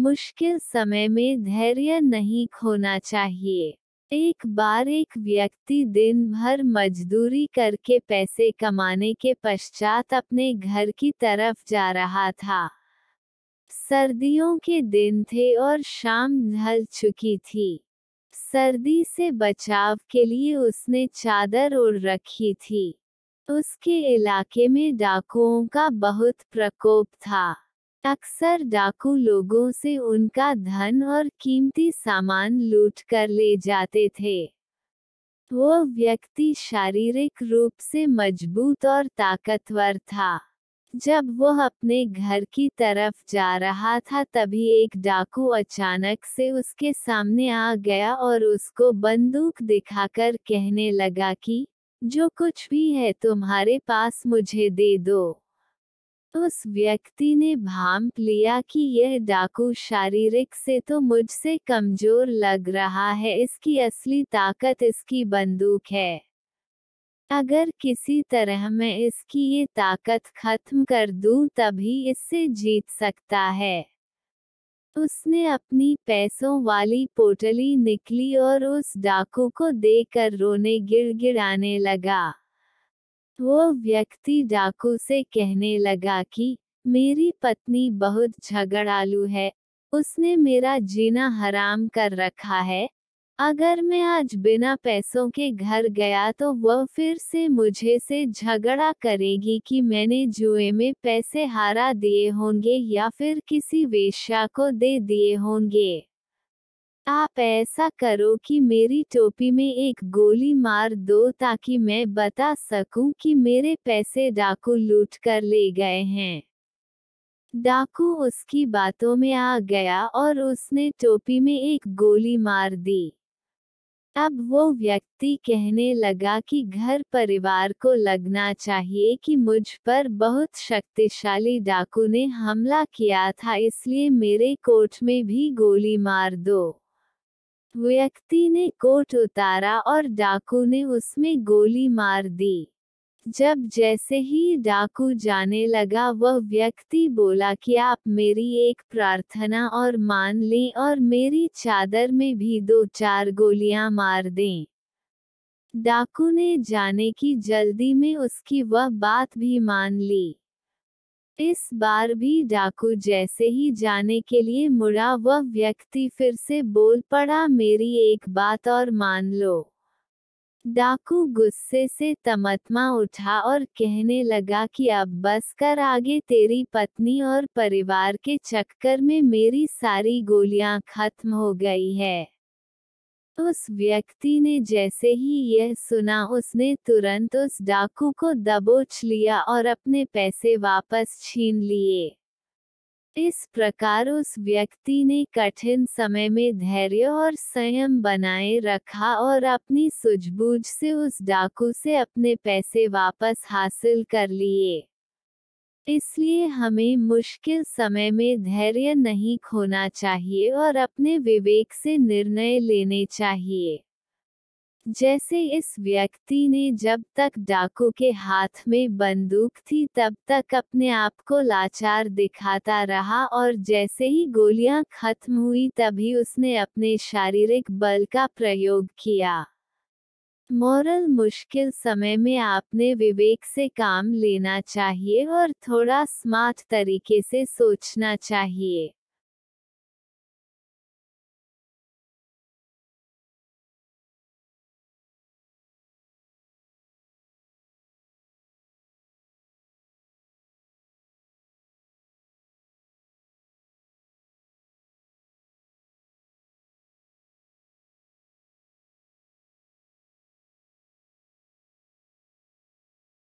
मुश्किल समय में धैर्य नहीं खोना चाहिए। एक बार एक व्यक्ति दिन भर मजदूरी करके पैसे कमाने के पश्चात अपने घर की तरफ जा रहा था। सर्दियों के दिन थे और शाम ढल चुकी थी। सर्दी से बचाव के लिए उसने चादर ओढ़ रखी थी। उसके इलाके में डाकुओं का बहुत प्रकोप था। अक्सर डाकू लोगों से उनका धन और कीमती सामान लूट कर ले जाते थे। वो व्यक्ति शारीरिक रूप से मजबूत और ताकतवर था। जब वो अपने घर की तरफ जा रहा था तभी एक डाकू अचानक से उसके सामने आ गया और उसको बंदूक दिखाकर कहने लगा कि जो कुछ भी है तुम्हारे पास मुझे दे दो। उस व्यक्ति ने भांप लिया कि यह डाकू शारीरिक से तो मुझसे कमजोर लग रहा है, इसकी असली ताकत इसकी बंदूक है। अगर किसी तरह मैं इसकी ये ताकत खत्म कर दूं तभी इससे जीत सकता है। उसने अपनी पैसों वाली पोटली निकली और उस डाकू को देकर रोने गिड़गिड़ाने लगा। वो व्यक्ति डाकू से कहने लगा कि मेरी पत्नी बहुत झगड़ालू है, उसने मेरा जीना हराम कर रखा है। अगर मैं आज बिना पैसों के घर गया तो वह फिर से मुझे से झगड़ा करेगी कि मैंने जुए में पैसे हारा दिए होंगे या फिर किसी वेश्या को दे दिए होंगे। आप ऐसा करो कि मेरी टोपी में एक गोली मार दो ताकि मैं बता सकूं कि मेरे पैसे डाकू लूट कर ले गए हैं। डाकू उसकी बातों में आ गया और उसने टोपी में एक गोली मार दी। अब वो व्यक्ति कहने लगा कि घर परिवार को लगना चाहिए कि मुझ पर बहुत शक्तिशाली डाकू ने हमला किया था, इसलिए मेरे कोट में भी गोली मार दो। व्यक्ति ने कोट उतारा और डाकू ने उसमें गोली मार दी। जब जैसे ही डाकू जाने लगा वह व्यक्ति बोला कि आप मेरी एक प्रार्थना और मान लें और मेरी चादर में भी 2-4 गोलियां मार दें। डाकू ने जाने की जल्दी में उसकी वह बात भी मान ली। इस बार भी डाकू जैसे ही जाने के लिए मुड़ा वह व्यक्ति फिर से बोल पड़ा, मेरी एक बात और मान लो। डाकू गुस्से से तमतमा उठा और कहने लगा कि अब बस कर, आगे तेरी पत्नी और परिवार के चक्कर में मेरी सारी गोलियां खत्म हो गई है। उस व्यक्ति ने जैसे ही यह सुना उसने तुरंत उस डाकू को दबोच लिया और अपने पैसे वापस छीन लिए। इस प्रकार उस व्यक्ति ने कठिन समय में धैर्य और संयम बनाए रखा और अपनी सूझबूझ से उस डाकू से अपने पैसे वापस हासिल कर लिए। इसलिए हमें मुश्किल समय में धैर्य नहीं खोना चाहिए और अपने विवेक से निर्णय लेने चाहिए। जैसे इस व्यक्ति ने जब तक डाकू के हाथ में बंदूक थी तब तक अपने आप को लाचार दिखाता रहा और जैसे ही गोलियां खत्म हुई तभी उसने अपने शारीरिक बल का प्रयोग किया। मोरल, मुश्किल समय में आपने विवेक से काम लेना चाहिए और थोड़ा स्मार्ट तरीके से सोचना चाहिए।